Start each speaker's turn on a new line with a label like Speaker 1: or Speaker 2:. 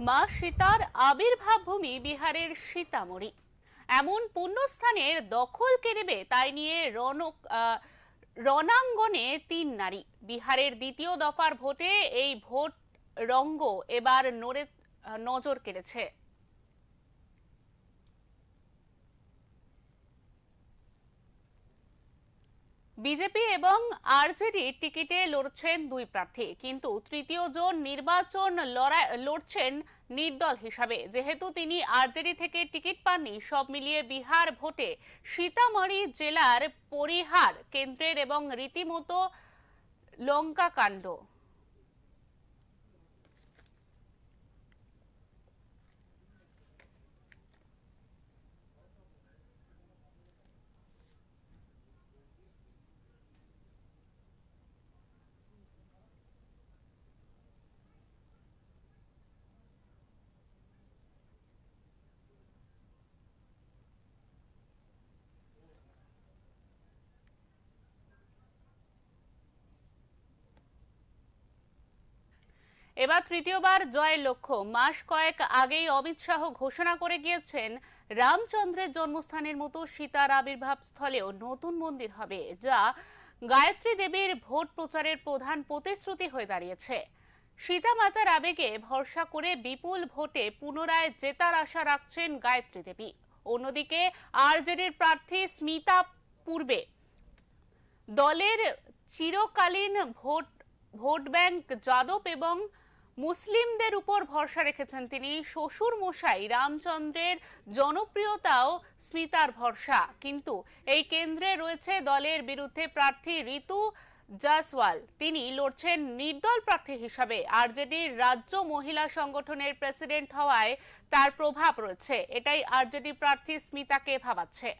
Speaker 1: মা সীতার আবির্ভাব ভূমি বিহারের সীতামঢ়ী। এমন পুণ্যস্থানের দখল কে নেবে তাই নিয়ে রণাঙ্গনে তিন নারী। বিহারের দ্বিতীয় দফার ভোটে এই ভোট রঙ্গ এবার নজর কেড়েছে। বিজেপি এবং আরজেডির টিকিটে লড়ছেন দুই প্রার্থী, কিন্তু তৃতীয় জন নির্বাচন লড়ছেন নির্দল হিসাবে। যেহেতু তিনি আরজেডি থেকে টিকিট পাননি, সব মিলিয়ে বিহার ভোটে সীতামঢ়ী জেলার পরিহার কেন্দ্রের এবং রীতিমতো লঙ্কাকাণ্ড। এবার তৃতীয়বার জয়ের লক্ষ্য। মাস কয়েক আগেই অমিত শাহ ঘোষণা করে গিয়েছেন রামচন্দ্রের জন্মস্থানের মতো সীতার আবির্ভাব স্থলেও নতুন মন্দির হবে, যা গায়ত্রী দেবীর ভোট প্রচারের প্রধান প্রতিশ্রুতি হয়ে দাঁড়িয়েছে। সীতা মাতার আবেগে ভরসা করে বিপুল ভোটে পুনরায় জেতার আশা রাখছেন গায়ত্রী দেবী। অন্যদিকে আরজেডির প্রার্থী স্মিতা পূর্বে দলের চিরকালীন ভোট ব্যাংক যাদব এবং মুসলিমদের উপর ভরসা রেখেছেন তিনি। শ্বশুর মশাই রামচন্দ্রের জনপ্রিয়তাও স্মিতার ভরসা, কিন্তু এই কেন্দ্রে রয়েছে দলের বিরুদ্ধে প্রার্থী ঋতু জয়সওয়াল। তিনি লড়ছেন নির্দল প্রার্থী হিসাবে। আরজেডির রাজ্য মহিলা সংগঠনের প্রেসিডেন্ট হওয়ায় তার প্রভাব রয়েছে, এটাই আরজেডি প্রার্থী স্মিতাকে ভাবাচ্ছে।